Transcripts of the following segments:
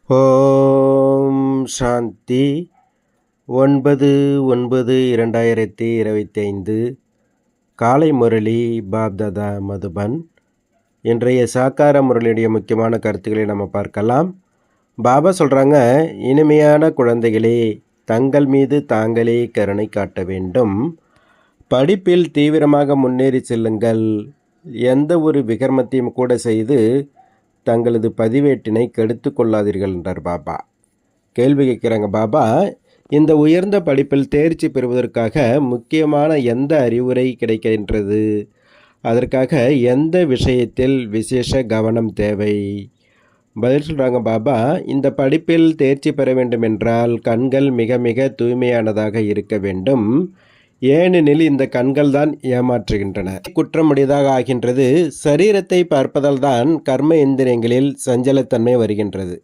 ஓம் சாந்தி. 9/9/2025 காலை முரளி பாப்தாதா மதுபன். இன்றைய சாக்கார முரளியுடைய முக்கியமான கருத்துக்களை நம்ம பார்க்கலாம். பாபா சொல்கிறாங்க, இனிமையான குழந்தைகளே, தங்கள் மீது தாங்களே கருணை காட்ட வேண்டும். படிப்பில் தீவிரமாக முன்னேறி செல்லுங்கள். எந்த ஒரு விகர்மத்தையும் கூட செய்து தங்களது பதிவேட்டினை கெடுத்து கொள்ளாதீர்கள் என்றார் பாபா. கேள்வி கேட்குறாங்க பாபா, இந்த உயர்ந்த படிப்பில் தேர்ச்சி பெறுவதற்காக முக்கியமான எந்த அறிவுரை கிடைக்கின்றது? அதற்காக எந்த விஷயத்தில் விசேஷ கவனம் தேவை? பதில் சொல்கிறாங்க பாபா, இந்த படிப்பில் தேர்ச்சி பெற வேண்டும் என்றால் கண்கள் மிக மிக தூய்மையானதாக இருக்க வேண்டும். ஏனெனில் இந்த கண்கள் தான் ஏமாற்றுகின்றன, குற்றமுடையதாக ஆகின்றது. சரீரத்தை பார்ப்பதால் தான் கர்ம இந்திரியங்களில் சஞ்சலத்தன்மை வருகின்றது.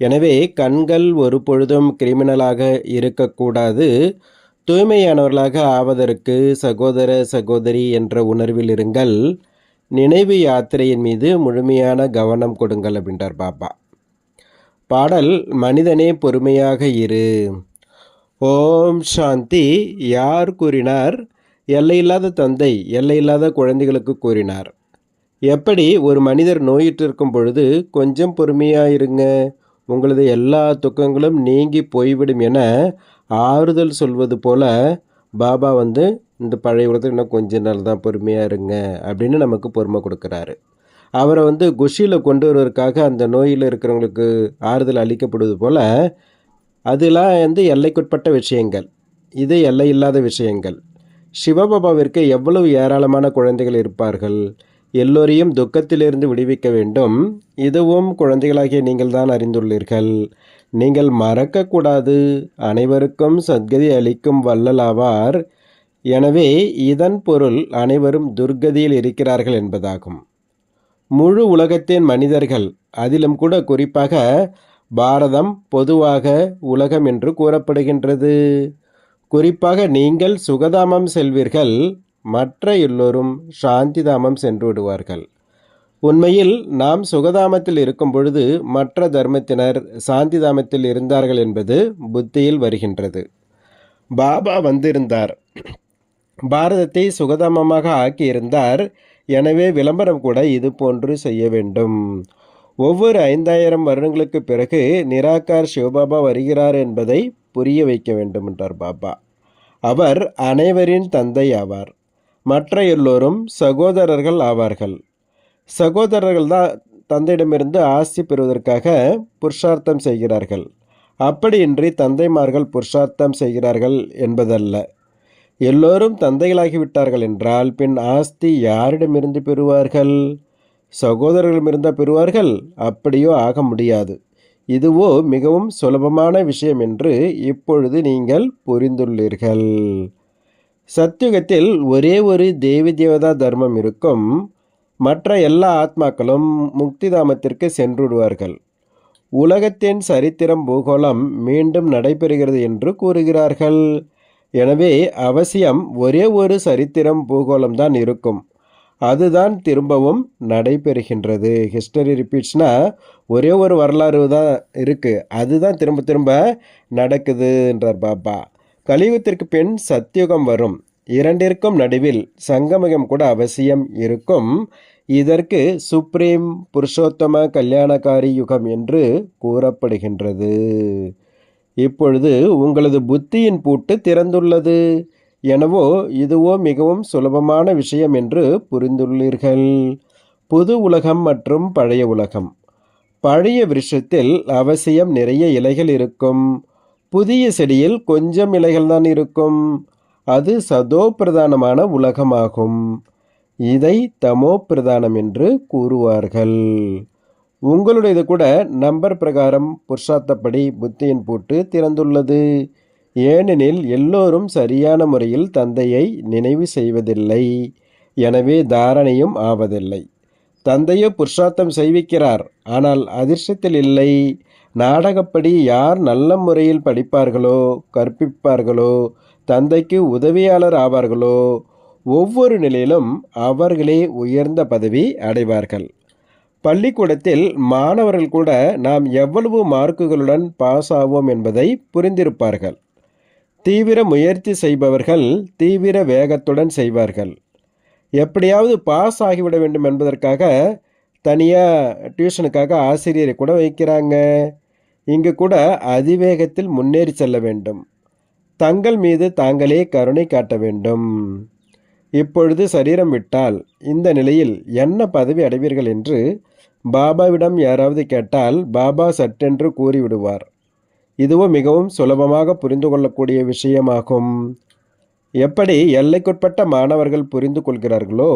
எனவே கண்கள் ஒரு பொழுதும் கிரிமினலாக இருக்கக்கூடாது. தூய்மையானவர்களாக ஆவதற்கு சகோதர சகோதரி என்ற உணர்வில் இருங்கள். நினைவு யாத்திரையின் மீது முழுமையான கவனம் கொடுங்கள் அப்படின்றார் பாபா. பாடல், மனிதனே பொறுமையாக இரு. ஓம் சாந்தி. யார் கூறினார்? எல்லையில்லாத தந்தை எல்லையில்லாத குழந்தைகளுக்கு கூறினார். எப்படி ஒரு மனிதர் நோயிற்றிருக்கும் பொழுது கொஞ்சம் பொறுமையாயிருங்க, உங்களது எல்லா துக்கங்களும் நீங்கி போய்விடும் என ஆறுதல் சொல்வது போல பாபா இந்த பழைய உலகத்தில் இன்னும் கொஞ்ச நாள் தான் பொறுமையாக இருங்க அப்படின்னு நமக்கு பொறுமை கொடுக்குறாரு. அவரை குஷியில் கொண்டு வருவதற்காக அந்த நோயில் இருக்கிறவங்களுக்கு ஆறுதல் அளிக்கப்படுவது போல் அதெல்லாம் எல்லைக்குட்பட்ட விஷயங்கள், இது எல்லை இல்லாத விஷயங்கள். சிவபாபாவிற்கு எவ்வளவு ஏராளமான குழந்தைகள் இருப்பார்கள். எல்லோரையும் துக்கத்திலிருந்து விடுவிக்க வேண்டும். இதுவும் குழந்தைகளாகிய நீங்கள் தான் அறிந்துள்ளீர்கள். நீங்கள் மறக்கக்கூடாது, அனைவருக்கும் சத்கதி அளிக்கும் வல்லலாவார். எனவே இதன் பொருள் அனைவரும் துர்கதியில் இருக்கிறார்கள் என்பதாகும். முழு உலகத்தின் மனிதர்கள், அதிலும் கூட குறிப்பாக பாரதம் பொதுவாக உலகம் என்று கூறப்படுகின்றது. குறிப்பாக நீங்கள் சுகதாமம் செல்வீர்கள், மற்ற எல்லோரும் சாந்திதாமம் சென்று விடுவார்கள். உண்மையில் நாம் சுகதாமத்தில் இருக்கும் பொழுது மற்ற தர்மத்தினர் சாந்திதாமத்தில் இருந்தார்கள் என்பது புத்தியில் வருகின்றது. பாபா வந்திருந்தார், பாரதத்தை சுகதாமமாக ஆக்கியிருந்தார். எனவே விளம்பரம் கூட இது போன்று செய்ய வேண்டும். ஒவ்வொரு 5000 வருடங்களுக்கு பிறகு நிராகார் சிவபாபா வருகிறார் என்பதை புரிய வைக்க வேண்டும் என்றார் பாபா. அவர் அனைவரின் தந்தை ஆவார். மற்ற எல்லோரும் சகோதரர்கள் ஆவார்கள். சகோதரர்கள் தான் தந்தையிடமிருந்து ஆசி பெறுவதற்காக புருஷார்த்தம் செய்கிறார்கள். அப்படியின்றி தந்தைமார்கள் புருஷார்த்தம் செய்கிறார்கள் என்பதல்ல. எல்லோரும் தந்தைகளாகிவிட்டார்கள் என்றால் பின் ஆஸ்தி யாரிடமிருந்து பெறுவார்கள்? சகோதரர்களிடமிருந்தா பெறுவார்கள்? அப்படியோ ஆக முடியாது. இதுவோ மிகவும் சுலபமான விஷயம் என்று இப்பொழுது நீங்கள் புரிந்துள்ளீர்கள். சத்யுகத்தில் ஒரே ஒரு தேவி தேவதா தர்மம் இருக்கும். மற்ற எல்லா ஆத்மாக்களும் முக்திதாமத்திற்கு சென்றுவிடுவார்கள். உலகத்தின் சரித்திரம் பூகோளம் மீண்டும் நடைபெறுகிறது என்று கூறுகிறார்கள். எனவே அவசியம் ஒரே ஒரு சரித்திரம் பூகோளம்தான் இருக்கும். அதுதான் திரும்பவும் நடைபெறுகின்றது. ஹிஸ்டரி ரிப்பீட்ஸ்னா ஒரே ஒரு வரலாறு தான் இருக்குது, அதுதான் திரும்ப திரும்ப நடக்குது என்றார் பாபா. கலியுகத்திற்கு பின் சத்யுகம் வரும். இரண்டிற்கும் நடுவில் சங்கமகம் கூட அவசியம் இருக்கும். இதற்கு சுப்ரீம் புருஷோத்தம கல்யாணகாரி யுகம் என்று கூறப்படுகின்றது. இப்பொழுது உங்களது புத்தியின் பூட்டு திறந்துள்ளது. எனவோ இதுவோ மிகவும் சுலபமான விஷயம் என்று புரிந்துள்ளீர்கள். புது உலகம் மற்றும் பழைய உலகம். பழைய விருஷத்தில் அவசியம் நிறைய இலைகள் இருக்கும். புதிய செடியில் கொஞ்சம் இலைகள் தான் இருக்கும். அது சதோ பிரதானமான உலகமாகும். இதை தமோ பிரதானம் என்று கூறுவார்கள். உங்களுடையது கூட நம்பர் பிரகாரம் புருஷார்த்தப்படி புத்தியின் பூட்டு திறந்துள்ளது. ஏனெனில் எல்லோரும் சரியான முறையில் தந்தையை நினைவு செய்வதில்லை. எனவே தாரணையும் ஆவதில்லை. தந்தையோ புருஷார்த்தம் செய்விக்கிறார், ஆனால் அதிர்ஷ்டத்தில் இல்லை. நாடகப்படி யார் நல்ல முறையில் படிப்பார்களோ கற்பிப்பார்களோ தந்தைக்கு உதவியாளர் ஆவார்களோ ஒவ்வொரு நிலையிலும் அவர்களே உயர்ந்த பதவி அடைவார்கள். பள்ளிக்கூடத்தில் மாணவர்கள் கூட நாம் எவ்வளவு மார்க்குகளுடன் பாஸ் ஆவோம் என்பதை புரிந்திருப்பார்கள். தீவிர முயற்சி செய்பவர்கள் தீவிர வேகத்துடன் செய்வார்கள். எப்படியாவது பாஸ் ஆகிவிட வேண்டும் என்பதற்காக தனியாக டியூஷனுக்காக ஆசிரியரை கூட வைக்கிறாங்க. இங்கு கூட அதிவேகத்தில் முன்னேறி செல்ல வேண்டும். தங்கள் மீது தாங்களே கருணை காட்ட வேண்டும். இப்பொழுது சரீரம் விட்டால் இந்த நிலையில் என்ன பதவி அடைவீர்கள் என்று பாபாவிடம் யாராவது கேட்டால் பாபா சட்டென்று கூறிவிடுவார். இதுவும் மிகவும் சுலபமாக புரிந்து கொள்ளக்கூடிய விஷயமாகும். எப்படி எல்லைக்குட்பட்ட மாணவர்கள் புரிந்து கொள்கிறார்களோ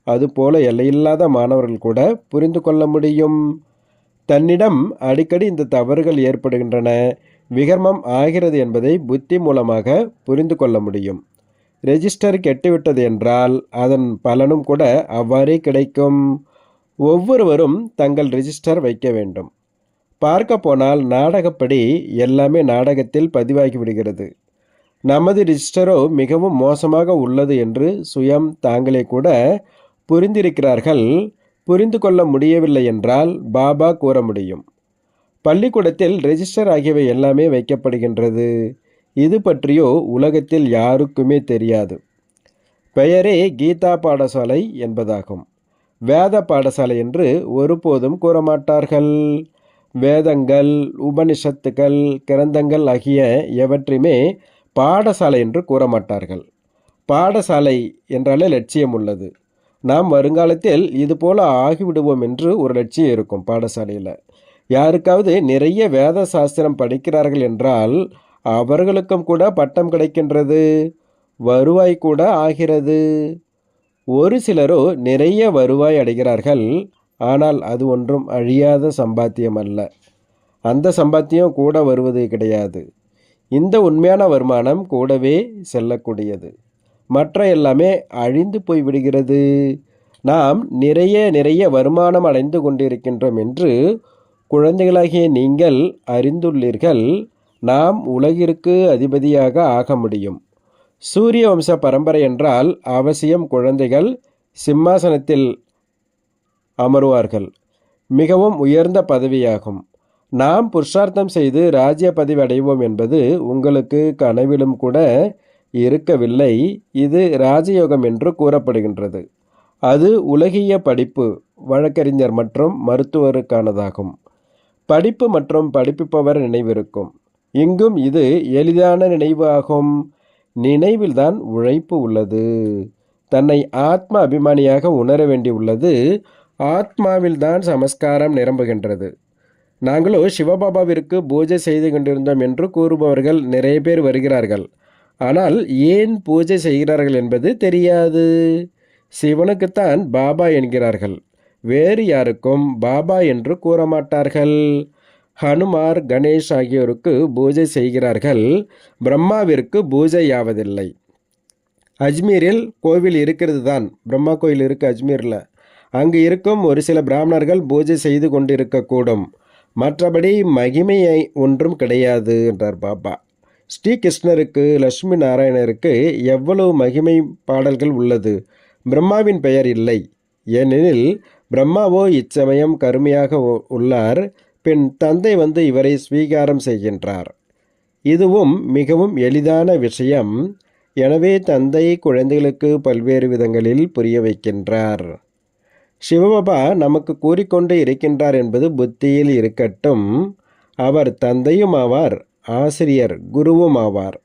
அதுபோல எல்லையில்லாத மாணவர்கள் கூட புரிந்து கொள்ள முடியும். தன்னிடம் அடிக்கடி இந்த தவறுகள் ஏற்படுகின்றன, விகர்மம் ஆகிறது என்பதை புத்தி மூலமாக புரிந்து கொள்ள முடியும். ரெஜிஸ்டர் கெட்டுவிட்டது என்றால் அதன் பலனும் கூட அவ்வாறே கிடைக்கும். ஒவ்வொருவரும் தங்கள் ரெஜிஸ்டர் வைக்க வேண்டும். பார்க்க போனால் நாடகப்படி எல்லாமே நாடகத்தில் பதிவாகி விடுகிறது. நமது ரெஜிஸ்டரோ மிகவும் மோசமாக உள்ளது என்று சுயம் தாங்களே கூட புரிந்திருக்கிறார்கள். புரிந்து கொள்ள முடியவில்லை என்றால் பாபா கூற முடியும். பள்ளிக்கூடத்தில் ரெஜிஸ்டர் ஆகியவை எல்லாமே வைக்கப்படுகின்றது. இது பற்றியோ உலகத்தில் யாருக்குமே தெரியாது. பெயரே கீதா பாடசாலை என்பதாகும். வேத பாடசாலை என்று ஒருபோதும் கூறமாட்டார்கள். வேதங்கள், உபனிஷத்துக்கள், கிரந்தங்கள் ஆகிய எவற்றையுமே பாடசாலை என்று கூறமாட்டார்கள். பாடசாலை என்றாலே லட்சியம் உள்ளது. நாம் வருங்காலத்தில் இதுபோல ஆகிவிடுவோம் என்று ஒரு லட்சியம் இருக்கும். பாடசாலையில் யாருக்காவது நிறைய வேத சாஸ்திரம் படிக்கிறார்கள் என்றால் அவர்களுக்கும் கூட பட்டம் கிடைக்கின்றது, வருவாய் கூட ஆகிறது. ஒரு சிலரோ நிறைய வருவாய் அடைகிறார்கள். ஆனால் அது ஒன்றும் அழியாத சம்பாத்தியம் அல்ல. அந்த சம்பாத்தியம் கூட வருவது கிடையாது. இந்த உண்மையான வருமானம் கூடவே செல்லக்கூடியது. மற்ற எல்லாமே அழிந்து போய்விடுகிறது. நாம் நிறைய வருமானம் அடைந்து கொண்டிருக்கின்றோம் என்று குழந்தைகளாகிய நீங்கள் அறிந்துள்ளீர்கள். நாம் உலகிற்கு அதிபதியாக ஆக முடியும். சூரிய வம்ச பரம்பரை என்றால் அவசியம் குழந்தைகள் சிம்மாசனத்தில் அமருவார்கள். மிகவும் உயர்ந்த பதவியாகும். நாம் புருஷார்த்தம் செய்து ராஜ்ய பதவி அடைவோம் என்பது உங்களுக்கு கனவிலும் கூட இருக்கவில்லை. இது ராஜயோகம் என்று கூறப்படுகின்றது. அது உலகிய படிப்பு, வழக்கறிஞர் மற்றும் மருத்துவருக்கானதாகும். படிப்பு மற்றும் படிப்பிப்பவர் நினைவிருக்கும். இங்கும் இது எளிதான நினைவு ஆகும். நினைவில்தான் உழைப்பு உள்ளது. தன்னை ஆத்ம அபிமானியாக உணர வேண்டியுள்ளது. ஆத்மாவில்தான் சமஸ்காரம் நிரம்புகின்றது. நாங்களோ சிவபாபாவிற்கு பூஜை செய்து கொண்டிருந்தோம் என்று கூறுபவர்கள் நிறைய பேர் வருகிறார்கள். ஆனால் ஏன் பூஜை செய்கிறார்கள் என்பது தெரியாது. சிவனுக்குத்தான் பாபா என்கிறார்கள். வேறு யாருக்கும் பாபா என்று கூறமாட்டார்கள். ஹனுமார், கணேஷ் ஆகியோருக்கு பூஜை செய்கிறார்கள். பிரம்மாவிற்கு பூஜையாவதில்லை. அஜ்மீரில் கோவில் இருக்கிறது தான். பிரம்மா கோயில் இருக்குது அஜ்மீரில். அங்கு இருக்கும் ஒரு சில பிராமணர்கள் பூஜை செய்து கொண்டிருக்கக்கூடும். மற்றபடி மகிமையை ஒன்றும் கிடையாது என்றார் பாபா. ஸ்ரீகிருஷ்ணருக்கு, லட்சுமி நாராயணருக்கு எவ்வளவு மகிமை பாடல்கள் உள்ளது. பிரம்மாவின் பெயர் இல்லை. ஏனெனில் பிரம்மாவோ இச்சமயம் கருமையாக உள்ளார். பின் தந்தை வந்து இவரை ஸ்வீகாரம் செய்கின்றார். இதுவும் மிகவும் எளிதான விஷயம். எனவே தந்தை குழந்தைகளுக்கு பல்வேறு விதங்களில் புரிய வைக்கின்றார். சிவபாபா நமக்கு கூறிக்கொண்டு இருக்கின்றார் என்பது புத்தியில் இருக்கட்டும். அவர் தந்தையும் ஆவார், ஆசிரியர், குருவும் ஆவார்.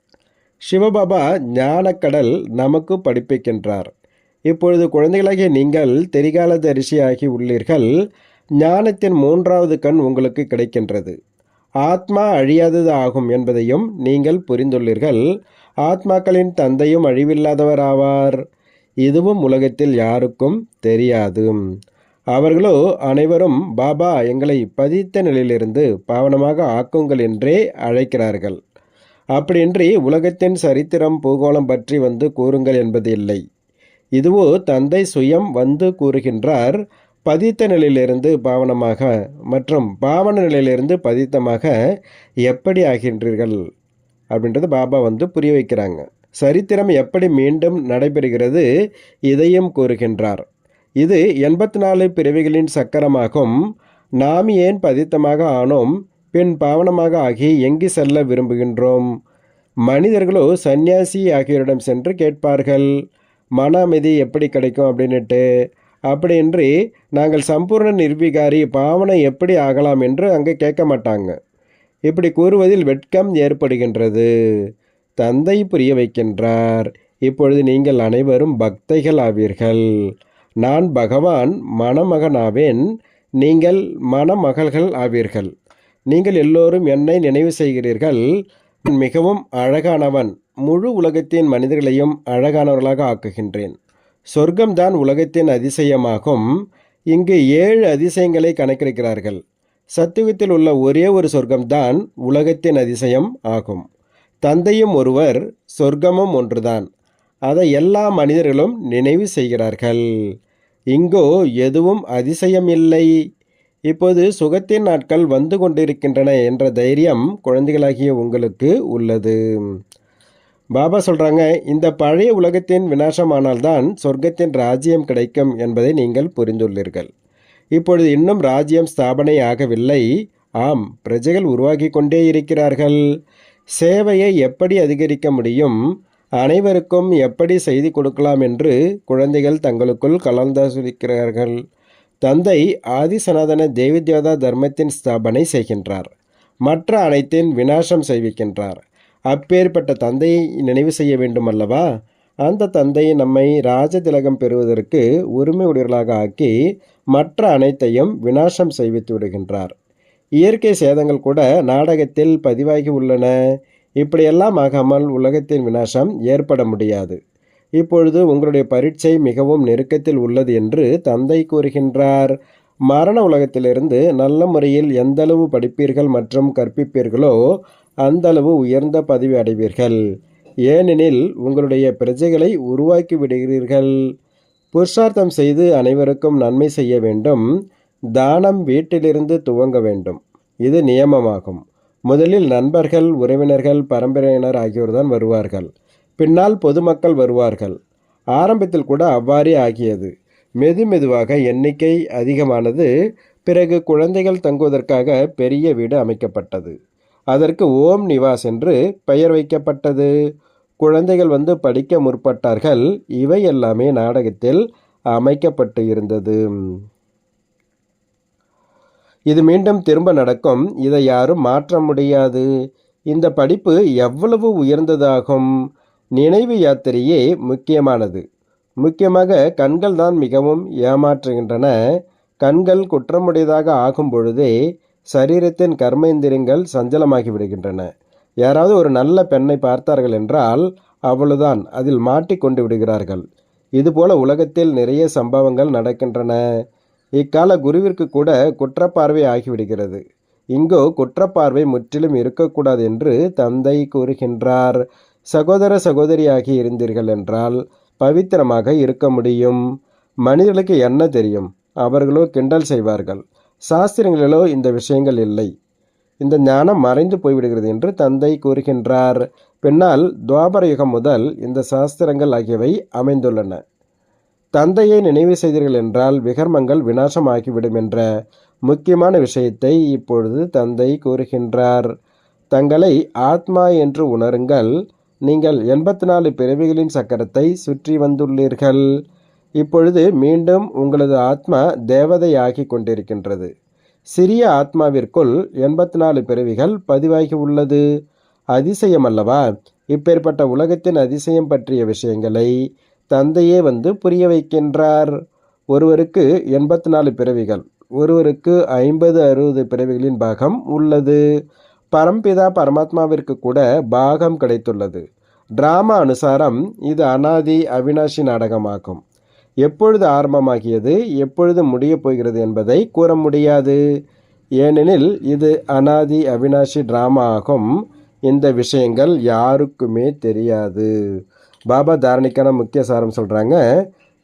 சிவபாபா ஞானக்கடல் நமக்கு படிப்பிக்கின்றார். இப்பொழுது குழந்தைகளாகிய நீங்கள் தெரிகாலதரிசியாகி உள்ளீர்கள். ஞானத்தின் மூன்றாவது கண் உங்களுக்கு கிடைக்கின்றது. ஆத்மா அழியாதது ஆகும் என்பதையும் நீங்கள் புரிந்துள்ளீர்கள். ஆத்மாக்களின் தந்தையும் அழிவில்லாதவர் ஆவார். இதுவும் உலகத்தில் யாருக்கும் தெரியாது. அவர்களோ அனைவரும் பாபா எங்களை பதித்த நிலையிலிருந்து பாவனமாக ஆக்குங்கள் என்றே அழைக்கிறார்கள். அப்படின்றி உலகத்தின் சரித்திரம், பூகோளம் பற்றி வந்து கூறுங்கள் என்பது இல்லை. இதுவோ தந்தை சுயம் வந்து கூறுகின்றார். பதித்த நிலையிலிருந்து பாவனமாக மற்றும் பாவன நிலையிலிருந்து பதித்தமாக எப்படி ஆகின்றீர்கள் அப்படின்றது பாபா வந்து புரிய வைக்கிறாங்க. சரித்திரம் எப்படி மீண்டும் நடைபெறுகிறது இதையும் கூறுகின்றார். இது 84 பிறவிகளின் சக்கரமாகும். நாம் ஏன் பதித்தமாக ஆனோம், பின் பாவனமாக ஆகி எங்கு செல்ல விரும்புகின்றோம்? மனிதர்களோ சந்நியாசி ஆகியோரிடம் சென்று கேட்பார்கள், மன அமைதி எப்படி கிடைக்கும் அப்படின்னுட்டு. அப்படின்றி நாங்கள் சம்பூர்ண நிர்விகாரி பாவனை எப்படி ஆகலாம் என்று அங்கே கேட்க மாட்டாங்க. இப்படி கூறுவதில் வெட்கம் ஏற்படுகின்றது. தந்தை புரிய வைக்கின்றார், இப்பொழுது நீங்கள் அனைவரும் பக்தைகள் ஆவீர்கள். நான் பகவான் மணமகனாவேன், நீங்கள் மணமகள்கள் ஆவீர்கள். நீங்கள் எல்லோரும் என்னை நினைவு செய்கிறீர்கள். மிகவும் அழகானவன், முழு உலகத்தின் மனிதர்களையும் அழகானவர்களாக ஆக்குகின்றேன். சொர்க்கம்தான் உலகத்தின் அதிசயமாகும். இங்கு 7 அதிசயங்களை கணக்கெடுக்கிறார்கள். சத்துவத்தில் உள்ள ஒரே ஒரு சொர்க்கம்தான் உலகத்தின் அதிசயம் ஆகும். தந்தையும் ஒருவர், சொர்க்கமும் ஒன்றுதான். அதை எல்லா மனிதர்களும் நினைவு செய்கிறார்கள். இங்கோ எதுவும் அதிசயம் இல்லை. இப்போது சுகத்தின் நாட்கள் வந்து கொண்டிருக்கின்றன என்ற தைரியம் குழந்தைகளாகிய உங்களுக்கு உள்ளது. பாபா சொல்கிறாங்க, இந்த பழைய உலகத்தின் விநாசமானால்தான் சொர்க்கத்தின் ராஜ்யம் கிடைக்கும் என்பதை நீங்கள் புரிந்துள்ளீர்கள். இப்பொழுது இன்னும் ராஜ்யம் ஸ்தாபனை ஆகவில்லை. ஆம், பிரஜைகள் உருவாகி கொண்டே இருக்கிறார்கள். சேவையை எப்படி அதிகரிக்க முடியும், அனைவருக்கும் எப்படி செய்தி கொடுக்கலாம் என்று குழந்தைகள் தங்களுக்குள் கலந்தாலோசிக்கிறார்கள். தந்தை ஆதி சனாதன தேவி தேவதா தர்மத்தின் ஸ்தாபனை செய்கின்றார், மற்ற அனைத்தின் விநாசம் செய்விக்கின்றார். அப்பேற்பட்ட தந்தையை நினைவு செய்ய வேண்டும் அல்லவா? அந்த தந்தை நம்மை ராஜதிலகம் பெறுவதற்கு உரிமை உடையவர்களாக ஆக்கி மற்ற அனைத்தையும் விநாசம் செய்வித்து விடுகின்றார். இயற்கை சேதங்கள் கூட நாடகத்தில் பதிவாகி உள்ளன. இப்படியெல்லாம் ஆகாமல் உலகத்தின் விநாசம் ஏற்பட முடியாது. இப்பொழுது உங்களுடைய பரீட்சை மிகவும் நெருக்கத்தில் உள்ளது என்று தந்தை கூறுகின்றார். மரண உலகத்திலிருந்து நல்ல முறையில் எந்தளவு படிப்பீர்கள் மற்றும் கற்பிப்பீர்களோ அந்தளவு உயர்ந்த பதவி அடைவீர்கள். ஏனெனில் உங்களுடைய பிரஜைகளை உருவாக்கி விடுகிறீர்கள். புருஷார்த்தம் செய்து அனைவருக்கும் நன்மை செய்ய வேண்டும். தானம் வீட்டிலிருந்து துவங்க வேண்டும். இது நியமமாகும். முதலில் நண்பர்கள், உறவினர்கள், பரம்பரையினர் ஆகியோர்தான் வருவார்கள். பின்னால் பொதுமக்கள் வருவார்கள். ஆரம்பத்தில் கூட அவ்வாறே ஆகியது. மெதுவாக எண்ணிக்கை அதிகமானது. பிறகு குழந்தைகள் தங்குவதற்காக பெரிய வீடு அமைக்கப்பட்டது. அதற்கு ஓம் நிவாஸ் என்று பெயர் வைக்கப்பட்டது. குழந்தைகள் வந்து படிக்க முற்பட்டார்கள். இவை எல்லாமே நாடகத்தில் அமைக்கப்பட்டு இருந்தது. இது மீண்டும் திரும்ப நடக்கும். இதை யாரும் மாற்ற முடியாது. இந்த படிப்பு எவ்வளவு உயர்ந்ததாகும். நினைவு யாத்திரையே முக்கியமானது. முக்கியமாக கண்கள் தான் மிகவும் ஏமாற்றுகின்றன. கண்கள் குற்றமுடையதாக ஆகும் பொழுதே சரீரத்தின் கர்மேந்திரியங்கள் சஞ்சலமாகி விடுகின்றன. யாராவது ஒரு நல்ல பெண்ணை பார்த்தார்கள் என்றால் அவ்வளவுதான், அதில் மாட்டிக்கொண்டு விடுகிறார்கள். இதுபோல உலகத்தில் நிறைய சம்பவங்கள் நடக்கின்றன. இக்கால குருவிற்கு கூட குற்றப்பார்வை ஆகிவிடுகிறது. இங்கோ குற்றப்பார்வை முற்றிலும் இருக்கக்கூடாது என்று தந்தை கூறுகின்றார். சகோதர சகோதரியாகி இருந்தீர்கள் என்றால் பவித்திரமாக இருக்க முடியும். மனிதர்களுக்கு என்ன தெரியும்? அவர்களோ கிண்டல் செய்வார்கள். சாஸ்திரங்களிலோ இந்த விஷயங்கள் இல்லை. இந்த ஞானம் மறைந்து போய்விடுகிறது என்று தந்தை கூறுகின்றார். பின்னால் துவாபர யுகம் முதல் இந்த சாஸ்திரங்கள் ஆகியவை அமைந்துள்ளன. தந்தையை நினைவு செய்தீர்கள் என்றால் விகர்மங்கள் விநாசமாகிவிடும் என்ற முக்கியமான விஷயத்தை இப்பொழுது தந்தை கூறுகின்றார். தங்களை ஆத்மா என்று உணருங்கள். நீங்கள் 84 பிறவிகளின் சக்கரத்தை சுற்றி வந்துள்ளீர்கள். இப்பொழுது மீண்டும் உங்களது ஆத்மா தேவதையாகி கொண்டிருக்கின்றது. சிறிய ஆத்மாவிற்குள் 84 பிறவிகள் பதிவாகி உள்ளது. அதிசயம் அல்லவா? இப்பேற்பட்ட உலகத்தின் அதிசயம் பற்றிய விஷயங்களை தந்தையே வந்து புரிய வைக்கின்றார். ஒருவருக்கு 84 பிறவிகள், ஒருவருக்கு 50-60 பிறவிகளின் பாகம் உள்ளது. பரம்பிதா பரமாத்மாவிற்கு கூட பாகம் கிடைத்துள்ளது. டிராமா அனுசாரம் இது அனாதி அவினாஷி நாடகமாகும். எப்பொழுது ஆரம்பமாகியது, எப்பொழுது முடியப் போகிறது என்பதை கூற முடியாது. ஏனெனில் இது அனாதி அவினாஷி டிராமா ஆகும். இந்த விஷயங்கள் யாருக்குமே தெரியாது. பாபா தாரணிக்கான முக்கிய சாரம் சொல்கிறாங்க.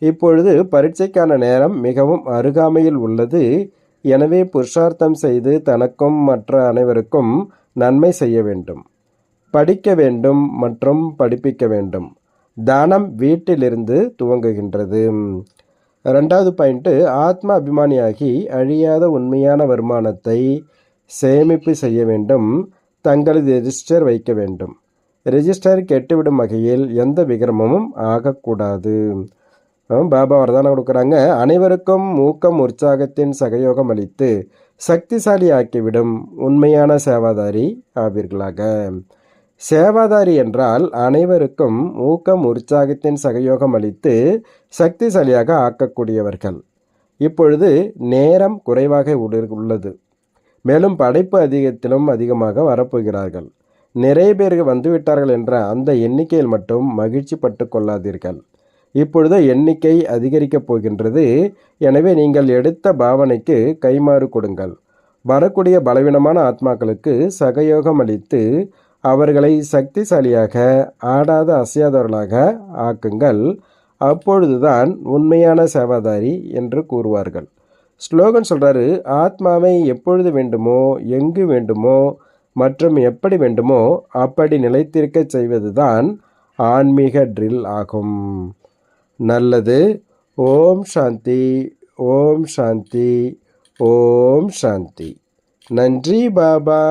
இப்பொழுது பரீட்சைக்கான நேரம் மிகவும் அருகாமையில் உள்ளது. எனவே புருஷார்த்தம் செய்து தனக்கும் மற்ற அனைவருக்கும் நன்மை செய்ய வேண்டும், படிக்க வேண்டும் மற்றும் படிப்பிக்க வேண்டும். தானம் வீட்டிலிருந்து துவங்குகின்றது. ரெண்டாவது பாயிண்ட்டு, ஆத்ம அபிமானியாகி அழியாத உண்மையான வருமானத்தை சேமிப்பு செய்ய வேண்டும். தங்களது ரெஜிஸ்டர் வைக்க வேண்டும். ரெஜிஸ்டர் கெட்டுவிடும் வகையில் எந்த விக்ரமமும் ஆகக்கூடாது. பாபா வரதானம் கொடுக்குறாங்க. அனைவருக்கும் ஊக்கம் உற்சாகத்தின் சகயோகம் அளித்து சக்திசாலி ஆக்கிவிடும் உண்மையான சேவாதாரி ஆவீர்களாக. சேவாதாரி என்றால் அனைவருக்கும் ஊக்கம் உற்சாகத்தின் சகயோகம் அளித்து சக்திசாலியாக ஆக்கக்கூடியவர்கள். இப்பொழுது நேரம் குறைவாக உள்ளது. மேலும் படைப்பு அதிகமாக வரப்போகிறார்கள். நிறைய பேர்கள் வந்துவிட்டார்கள் என்ற அந்த எண்ணிக்கையில் மட்டும் மகிழ்ச்சி பட்டு கொள்ளாதீர்கள். இப்பொழுது எண்ணிக்கை அதிகரிக்கப் போகின்றது. எனவே நீங்கள் எடுத்த பாவனைக்கு கைமாறு கொடுங்கள். வரக்கூடிய பலவீனமான ஆத்மாக்களுக்கு சகயோகம் அளித்து அவர்களை சக்திசாலியாக ஆடாத அசையாதவர்களாக ஆக்குங்கள். அப்பொழுதுதான் உண்மையான சேவாதாரி என்று கூறுவார்கள். ஸ்லோகன் சொல்கிறாரு, ஆத்மாவை எப்பொழுது வேண்டுமோ, எங்கு வேண்டுமோ மற்றும் எப்படி வேண்டுமோ அப்படி நிலைத்திருக்க செய்வதுதான் ஆன்மீக ட்ரில் ஆகும். நல்லது. ஓம் சாந்தி, ஓம் சாந்தி, ஓம் சாந்தி. நன்றி பாபா.